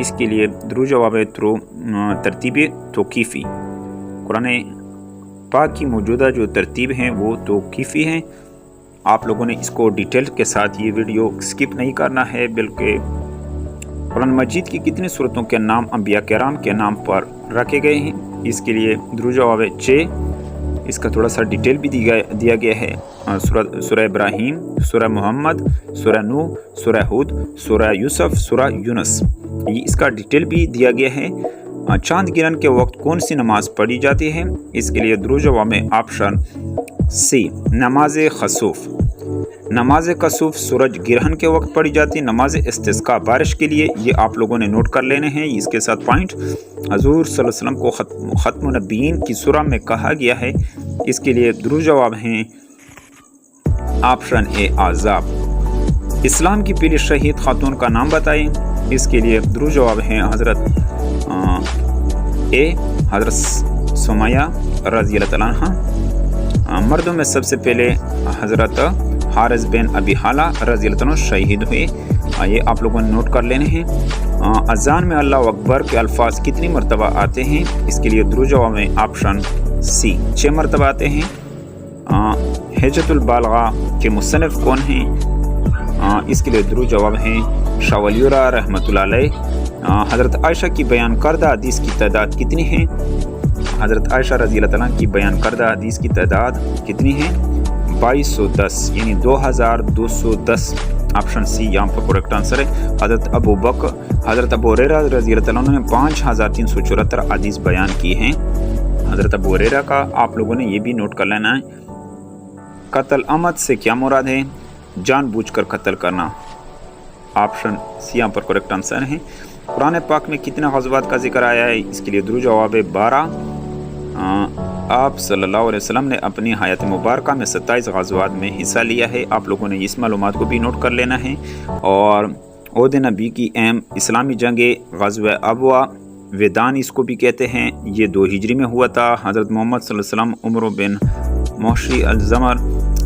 اس کے لیے درو جواب ہے تھرو ترتیب توقیفی۔ قرآن پاک کی موجودہ جو ترتیب ہیں وہ توقیفی ہیں۔ آپ لوگوں نے اس کو ڈیٹیل کے ساتھ یہ ویڈیو سکپ نہیں کرنا ہے، بلکہ قرآن مجید کی کتنی صورتوں کے نام انبیاء کرام کے نام پر رکھے گئے ہیں، اس کے لیے درو جواب 6۔ اس کا تھوڑا سا ڈیٹیل بھی دیا گیا ہے، سورہ ابراہیم، سورہ محمد، سورہ نوح، سورہ ہود، سورہ یوسف، سورہ یونس، اس کا ڈیٹیل بھی دیا گیا ہے۔ چاند گرہن کے وقت کون سی نماز پڑھی جاتی ہے، اس کے لیے درو جواب میں آپشن سی، نماز خسوف۔ نماز خسوف سورج گرہن کے وقت پڑھی جاتی۔ نماز استسقاء بارش کے لیے، یہ آپ لوگوں نے نوٹ کر لینے ہیں اس کے ساتھ پوائنٹ۔ حضور صلی اللہ علیہ وسلم کو ختم النبیین کی سورہ میں کہا گیا ہے، اس کے لیے درو جواب ہیں آپشن اے، احزاب۔ اسلام کی پہلی شہید خاتون کا نام بتائیں، اس کے لیے درو جواب ہیں حضرت اے، حضرت سمیہ رضی اللہ تعالیٰ عنہ۔ مردوں میں سب سے پہلے حضرت حارث بن ابی حالہ رضی اللہ عنہ شہید ہوئے، یہ آپ لوگوں نے نوٹ کر لینے ہیں۔ اذان میں اللہ اکبر کے الفاظ کتنی مرتبہ آتے ہیں، اس کے لیے درو جواب میں آپشن سی، 6 مرتبہ آتے ہیں۔ حجۃ البالغہ کے مصنف کون ہیں، اس کے لیے درو جواب ہیں شاہ ولی اللہ رحمۃ اللہ علیہ۔ حضرت عائشہ کی بیان کردہ حدیث کی تعداد کتنی ہے، حضرت عائشہ رضی اللہ تعالیٰ کی بیان کردہ حدیث کی تعداد کتنی ہے، 2210، یعنی 2210۔ آپشن سی یہاں پر کریکٹ آنسر ہے۔ حضرت ابو ہریرہ رضی اللہ تعالیٰ نے 5374 حدیث بیان کی ہیں۔ حضرت ابو ہریرہ کا آپ لوگوں نے یہ بھی نوٹ کر لینا ہے۔ قتل عمد سے کیا مراد ہے، جان بوجھ کر قتل کرنا۔ آپشن سی یہاں پر کریکٹ آنسر ہے۔ قرآن پاک میں کتنے غزوات کا ذکر آیا ہے، اس کے لیے درو جواب 12۔ آپ صلی اللہ علیہ وسلم نے اپنی حیات مبارکہ میں 27 غزوات میں حصہ لیا ہے، آپ لوگوں نے اس معلومات کو بھی نوٹ کر لینا ہے۔ اور عہد نبی کی اہم اسلامی جنگیں غزوہ ابوا ویدان اس کو بھی کہتے ہیں، یہ 2 ہجری میں ہوا تھا۔ حضرت محمد صلی اللہ علیہ وسلم عمر بن محشی الزمر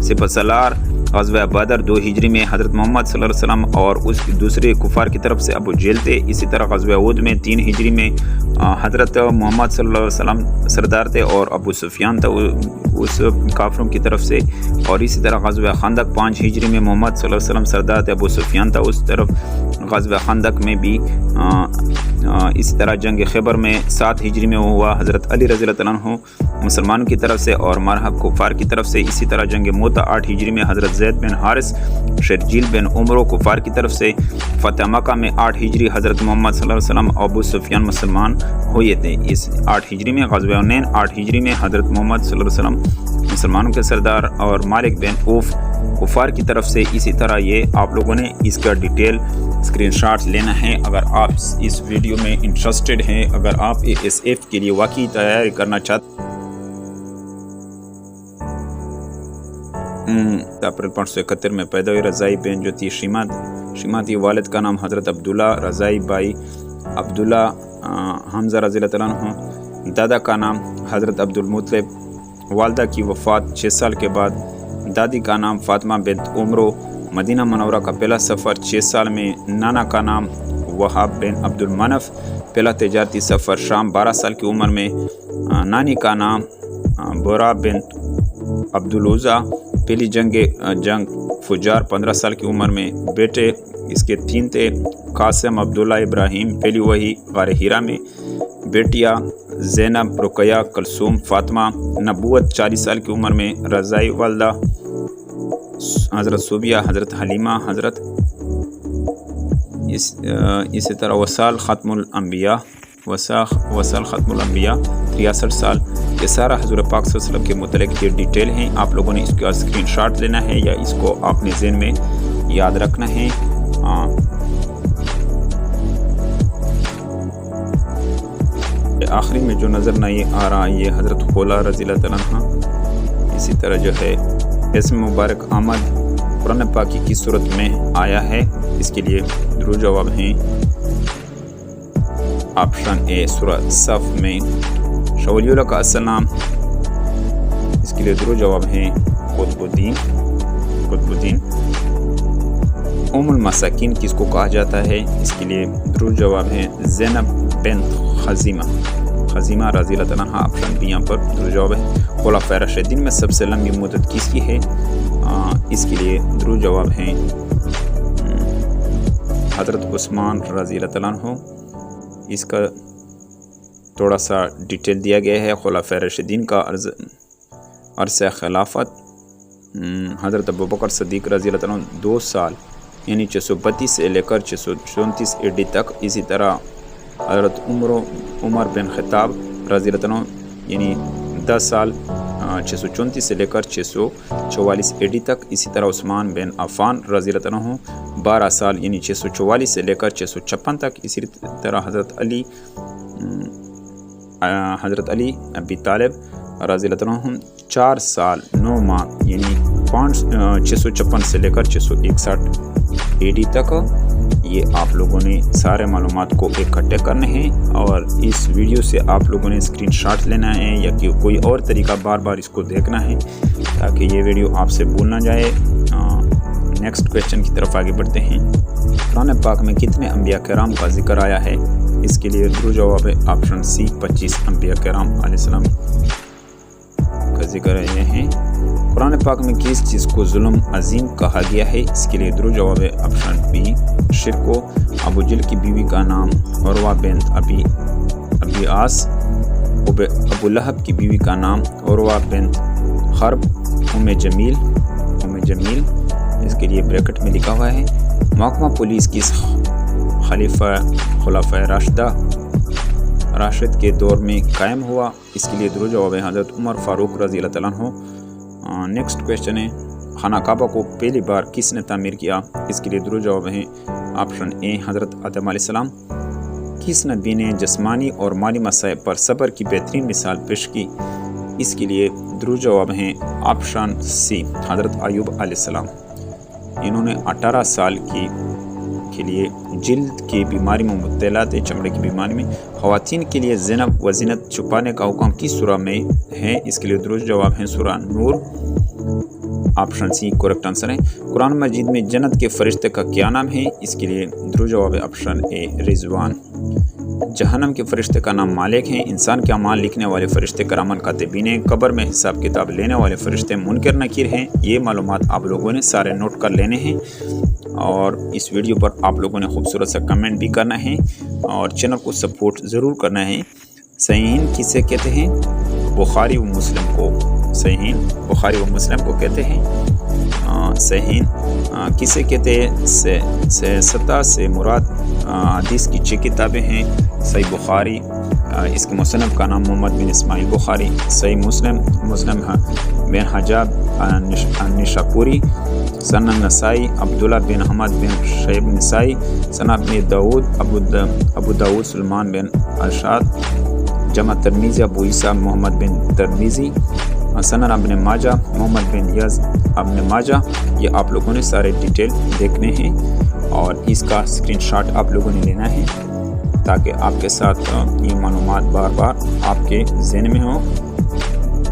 سپہ سالار۔ غزوہ بدر 2 ہجری میں حضرت محمد صلی اللہ علیہ وسلم اور اس دوسرے کفار کی طرف سے ابو جہل تھے۔ اسی طرح غزوہ احد میں 3 ہجری میں حضرت محمد صلی اللہ علیہ وسلم سردار تھے اور ابو سفیان تھا اس کافروں کی طرف سے۔ اور اسی طرح غزوہ خندق 5 ہجری میں محمد صلی اللہ علیہ وسلم سردار تھے، ابو سفیان تھا اس طرف۔ غزوہ خندق میں بھی اسی طرح جنگ خیبر میں 7 ہجری میں ہوا، حضرت علی رضی اللہ عنہ مسلمانوں کی طرف سے اور مرحب کفار کی طرف سے۔ اسی طرح جنگ موتا 8 ہجری میں حضرت زید بن حارث شرجیل بن عمرو کفار کی طرف سے۔ فتح مکہ میں 8 ہجری حضرت محمد صلی اللہ علیہ وسلم اور ابو سفیان مسلمان ہوئے تھے۔ اس 8 ہجری میں غزوہ حنین 8 ہجری میں حضرت محمد صلی اللہ علیہ وسلم مسلمانوں کے سردار اور مالک بن اوف کفار کی طرف سے۔ اسی طرح یہ آپ لوگوں نے اس کا ڈیٹیل اسکرین شاٹ لینا ہے۔ اگر آپ اس ویڈیو میں انٹرسٹڈ ہیں، اگر آپ ASF کے لیے واقعی تیاری کرنا چاہتے ہیں، اپریل 571 میں پیدا ہوئی رضائی بن جو تھی شیماتی، والد کا نام حضرت عبداللہ، رضائی بائی عبداللہ حمزہ رضی اللہ تعالیٰ عنہ، دادا کا نام حضرت عبدالمطلب، والدہ کی وفات 6 سال کے بعد، دادی کا نام فاطمہ بنت عمرو، مدینہ منورہ کا پہلا سفر 6 سال میں، نانا کا نام وہاب بن عبد المنف، پہلا تجارتی سفر شام 12 سال کی عمر میں، نانی کا نام بورا بنت عبدالعزا، پہلی جنگ فجار 15 سال کی عمر میں، بیٹے اس کے 3 تھے، قاسم، عبداللہ، ابراہیم، پہلی وحی غار ہیرا میں، بیٹیاں زینب، رقیہ، کلثوم، فاطمہ، نبوت 40 سال کی عمر میں، رضائی والدہ حضرت صوبیہ، حضرت حلیمہ، حضرت اسی طرح وصال ختم الانبیاء 63 سال۔ یہ سارا حضور پاک صلی اللہ علیہ وسلم کے متعلق یہ ڈیٹیل ہیں، آپ لوگوں نے اس کا اسکرین شاٹ لینا ہے یا اس کو آپ نے ذہن میں یاد رکھنا ہے۔ آخری میں جو نظر نہیں آ رہا یہ حضرت خولا رضی اللہ تعالیٰ عنہ، اسی طرح جو ہے اسم مبارک احمد قرآن پاکی کی صورت میں آیا ہے، اس کے لیے درو جواب ہیں آپشن اے سورہ صف میں۔ شاہ ولی اللہ کا اصل نام، اس کے لیے درو جواب ہیں قطب الدین۔ المساکین کس کو کہا جاتا ہے؟ اس کے لیے درست جواب ہے زینب بنت خزیمہ رضی اللہ تعالیٰ عنہ، آپشن بی یہاں پر درست جواب ہے۔ خلفائے راشدین میں سب سے لمبی مدت کس کی ہے؟ اس کے لیے درست جواب ہے حضرت عثمان رضی اللہ تعالیٰ عنہ۔ اس کا تھوڑا سا ڈیٹیل دیا گیا ہے۔ خلفائے راشدین کا عرصہ خلافت حضرت ابوبکر صدیق رضی اللہ تعالیٰ عنہ 2 سال یعنی 632 سے لے کر 634 AD تک، اسی طرح حضرت عمر بن خطاب رضی اللہ تعالیٰ عنہ یعنی 10 سال 634 سے لے کر 644 AD تک، اسی طرح عثمان بن عفان رضی اللہ تعالیٰ عنہ 12 سال یعنی 644 سے لے کر 656 تک، اسی طرح حضرت علی ابی طالب رضی اللہ تعالیٰ عنہ 4 سال 9 ماہ یعنی 656 سے لے کر 661 AD تک۔ یہ آپ لوگوں نے سارے معلومات کو اکٹھے کرنے ہیں اور اس ویڈیو سے آپ لوگوں نے اسکرین شاٹ لینا ہے یا کہ کوئی اور طریقہ بار بار اس کو دیکھنا ہے تاکہ یہ ویڈیو آپ سے بھول نہ جائے۔ نیکسٹ کویشچن کی طرف آگے بڑھتے ہیں۔ قرآن پاک میں کتنے انبیاء کرام کا ذکر آیا ہے؟ اس کے لیے درست جواب ہے آپشن سی 25 انبیاء کرام علیہ السلام کا ذکر ہیں۔ قرآن پاک میں کس چیز کو ظلم عظیم کہا گیا ہے؟ اس کے لیے درست جواب ہے آپشن بی شرک کو۔ ابو جہل کی بیوی کا نام عروہ بنت ابی عاص، ابو لہب کی بیوی کا نام عروہ بنت حرب، ام جمیل، اس کے لیے بریکٹ میں لکھا ہوا ہے۔ محکمہ پولیس کس خلفائے راشد کے دور میں قائم ہوا؟ اس کے لیے درست جواب ہے حضرت عمر فاروق رضی اللہ تعالیٰ عنہ۔ نیکسٹ کویشچن ہے خانہ کعبہ کو پہلی بار کس نے تعمیر کیا؟ اس کے لیے درست جواب ہے آپشن اے حضرت آدم علیہ السلام۔ کس نبی نے جسمانی اور مالی مسائل پر صبر کی بہترین مثال پیش کی؟ اس کے لیے درست جواب ہے آپشن سی حضرت ایوب علیہ السلام۔ انہوں نے 18 سال کے لیے جلد کی بیماری میں مبتلا تھے، چمڑے کی بیماری میں۔ خواتین کے لیے زینب و زینت چھپانے کا حکم کس سورہ میں ہے؟ اس کے لیے درست جواب ہے سورہ نور، آپشن سی کریکٹ آنسر ہے۔ قرآن مجید میں جنت کے فرشتے کا کیا نام ہے؟ اس کے لیے درست جواب ہے آپشن اے رضوان۔ جہنم کے فرشتے کا نام مالک ہیں۔ انسان کے اعمال لکھنے والے فرشتے کرامن کاتبین ہیں۔ قبر میں حساب کتاب لینے والے فرشتے منکر نکیر ہیں۔ یہ معلومات آپ لوگوں نے سارے نوٹ کر لینے ہیں اور اس ویڈیو پر آپ لوگوں نے خوبصورت سا کمنٹ بھی کرنا ہے اور چینل کو سپورٹ ضرور کرنا ہے۔ صحیحین کسے کہتے ہیں؟ بخاری و مسلم کو۔ صحیحین بخاری و مسلم کو کہتے ہیں۔ صحیحین کسے کہتے ہیں؟ ستا سے مراد حدیث کی 6 کتابیں ہیں۔ صحیح بخاری، اس کے مصنف کا نام محمد بن اسماعیل بخاری۔ صحیح مسلم بن حجاب نشاپوری۔ سنن نسائی عبداللہ بن حمد بن شعیب نسائی۔ سنن ابن داود ابو داود سلمان بن ارشاد۔ جمع ترمیزی ابو عیسیٰ محمد بن ترمیزی۔ سنن ابن ماجہ محمد بن یز ابن ماجہ۔ یہ آپ لوگوں نے سارے ڈیٹیل دیکھنے ہیں اور اس کا اسکرین شاٹ آپ لوگوں نے لینا ہے تاکہ آپ کے ساتھ یہ معلومات بار بار آپ کے ذہن میں ہوں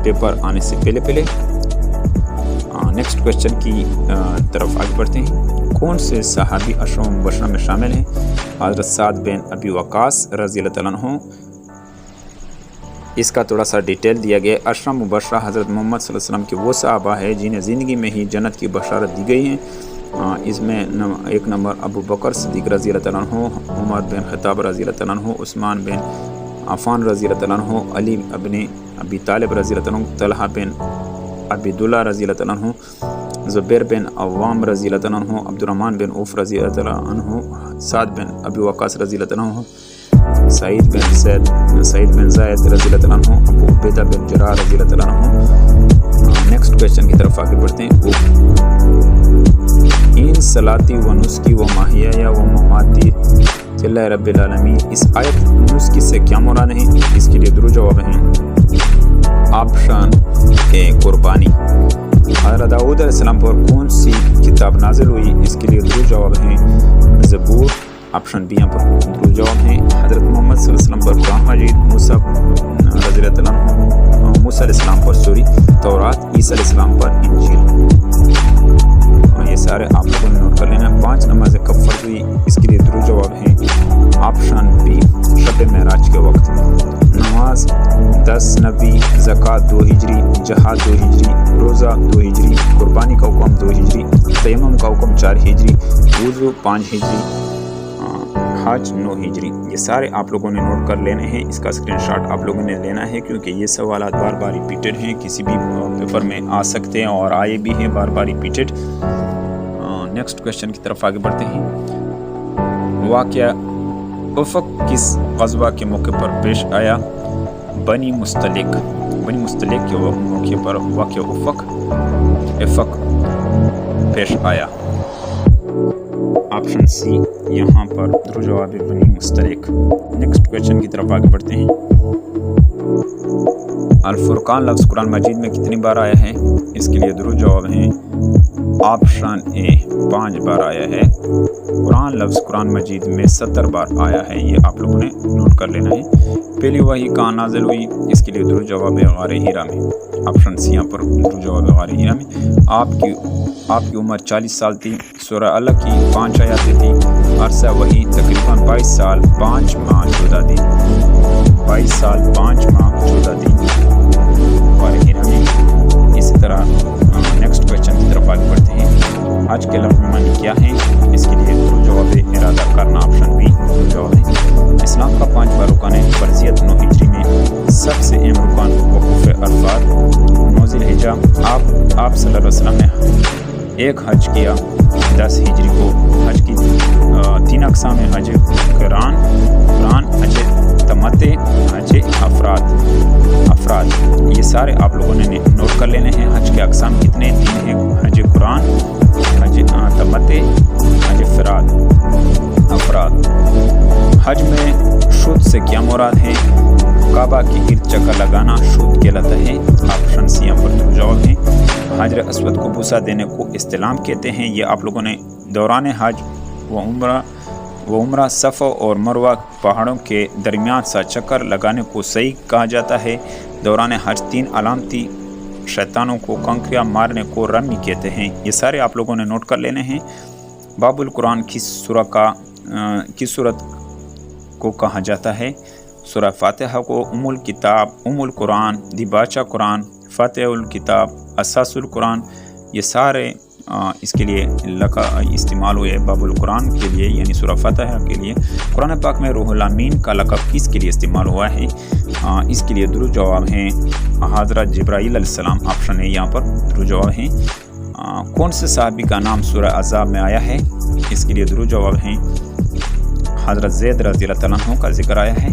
پیپر آنے سے پہلے۔ نیکسٹ کویشچن کی طرف آگے بڑھتے ہیں۔ کون سے صحابی عشرہ مبشرہ میں شامل ہیں؟ حضرت سعد بن ابی وقاص رضی اللہ تعالیٰ عنہ۔ اس کا تھوڑا سا ڈیٹیل دیا گیا ہے۔ عشرہ مبشرہ حضرت محمد صلی اللہ علیہ وسلم کے وہ صحابہ ہیں جنہیں زندگی میں ہی جنت کی بشارت دی گئی ہیں۔ اس میں 1 نمبر ابو بکر صدیق رضی اللہ تعالیٰ عنہ، عمر بن خطاب رضی اللہ تعالیٰ عنہ، عثمان بن عفان رضی اللہ تعالیٰ عنہ، علی ابن ابی طالب رضی اللہ تعالیٰ عنہ، طلحہ بن عبداللہ رضی اللہ تعالیٰ عنہ، زبیر بن عوام رضی اللہ تعالیٰ عنہ، عبد الرحمن بن عوف رضی اللہ تعالیٰ عنہ، سعد بن ابی وقاص رضی اللہ تعالیٰ عنہ، سعید بن زید رضی اللہ تعالیٰ عنہ، ابو عبیدہ بن جراح رضی اللہ تعالیٰ عنہ۔ نیکسٹ کویشچن کی طرف آگے بڑھتے ہیں۔ ان صلاتی و نسکی و محیای و مماتی للہ رب العالمین، اس آیت نسکی سے کیا مراد ہے؟ اس کے لیے درست جواب ہے آپشن اے قربانی۔ حضرت داؤد علیہ السلام پر کون سی کتاب نازل ہوئی؟ اس کے لیے درست جواب ہے زبور، آپشن بی پر درست جواب ہے حضرت محمد صلی اللہ علیہ وسلم پر قرآن مجید، موسیٰ رضی اللہ عنہ، موسیٰ علیہ السلام پر تورات، عیسیٰ علیہ السلام پر انجیل۔ یہ سارے آپ لوگوں نے نوٹ کر لینا۔ 5 نمبر غسنبی، زکوٰۃ 2 ہجری، جہاد 2 ہجری، روزہ 2 ہجری، قربانی کا حکم 2 ہجری، تیمم کا حکم 4 ہجری، وضو 5 ہجری، حج 9 ہجری۔ یہ سارے آپ لوگوں نے نوٹ کر لینے ہیں، اس کا اسکرین شاٹ آپ لوگوں نے لینا ہے کیونکہ یہ سوالات بار بار ریپیٹڈ ہیں، کسی بھی پیپر میں آ سکتے ہیں اور آئے بھی ہیں بار بار ریپیٹڈ۔ نیکسٹ کویشچن کی طرف آگے بڑھتے ہیں۔ واقعہ افق کس غزوہ کے موقع پر پیش آیا؟ بنی مستلق۔ بنی مستلق کے موقع پر واقعہ افق پیش آیا۔ آپشن سی یہاں پر درست جواب ہے بنی مستلق۔ نیکسٹ کویشچن کی طرف آگے بڑھتے ہیں۔ الفرقان لفظ قرآن مجید میں کتنی بار آیا ہے؟ اس کے لیے درست جواب ہے آپشن اے 5 بار آیا ہے۔ قرآن مجید میں 70 بار آیا ہے، یہ آپ لوگوں نے نوٹ کر لینا ہے۔ پہلی وحی کہاں نازل ہوئی؟ اس کے لیے درست جواب ہے غار ہیرا میں۔ آپشن سی یہاں پر درست جواب ہے غار ہیرا میں۔ آپ کی عمر 40 سال تھی۔ سورہ الگ کی 5 آیاتیں تھی۔ عرصہ وحی تقریباً 22 سال 5 ماہ 14 دن۔ 22 سال 5 ماہ 14 دن غار ہیرا میں۔ اسی طرح نیکسٹ کویشچن کی طرف آگے بڑھتے ہیں۔ حج کے لفظ معنی کیا ہے؟ اس کے لیے درست جواب ہے ارادہ کرنا۔ آپشن بی درست جواب ہے۔ اسلام کا 5واں رکن ہے فرضیت 9 ہجری میں۔ سب سے اہم رکن وقوف عرفات 9 ذی الحجہ۔ آپ صلی اللہ علیہ وسلم نے ایک حج کیا 10 ہجری کو۔ حج کی 3 اقسام ہیں: حج قران، حج تمتع، حج افراد۔ یہ سارے آپ لوگوں نے نوٹ کر لینے ہیں۔ حج کے اقسام کتنے؟ 3 ہیں: حج قران، حج تمتع، حج افراد۔ حج میں شد سے کیا مراد ہے؟ کعبہ کے گرد چکر لگانا شد کہلاتا ہے۔ آپشن سی یہاں پر درست جواب ہے۔ حجر اسود کو بوسہ دینے کو استلام کہتے ہیں۔ یہ آپ لوگوں نے دوران حج و عمرہ صفا اور مروہ پہاڑوں کے درمیان سا چکر لگانے کو صحیح کہا جاتا ہے۔ دوران حج 3 علامتی شیطانوں کو کنکریاں مارنے کو رمی کہتے ہیں۔ یہ سارے آپ لوگوں نے نوٹ کر لینے ہیں۔ باب القرآن کس سورت کو کہا جاتا ہے؟ سورہ فاتحہ کو ام الکتاب، ام القرآن، دیباچہ قرآن، فاتح الکتاب، اساس القرآن۔ یہ سارے اس کے لیے استعمال ہوئے باب القرآن کے لیے، یعنی سورہ فاتحہ کے لیے۔ قرآن پاک میں روح الامین کا لقب کس کے لیے استعمال ہوا ہے؟ اس کے لیے درست جواب ہیں حضرت جبرائیل علیہ السلام۔ آپشن ہے یہاں پر درست جواب ہیں۔ کون سے صحابی کا نام سورہ احزاب میں آیا ہے؟ اس کے لیے درست جواب ہیں حضرت زید رضی اللہ تعالیٰ عنہ کا ذکر آیا ہے۔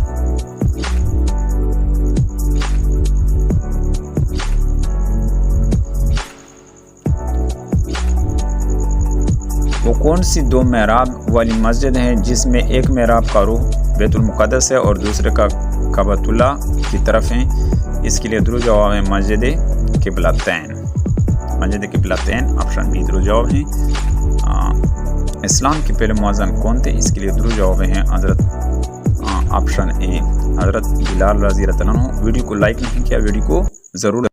وہ کون سی 2 محراب والی مسجد ہے جس میں ایک محراب کا رخ بیت المقدس ہے اور دوسرے کا کعبۃ اللہ کی طرف ہے؟ اس کے لیے درست جواب ہے مسجد قبلتین۔ آپشن بی درست جواب ہے۔ اسلام کے پہلے مؤذن کون تھے؟ اس کے لیے درست جواب ہیں آپشن اے حضرت بلال رضی اللہ عنہ۔ ویڈیو کو لائک نہیں کیا، ویڈیو کو ضرور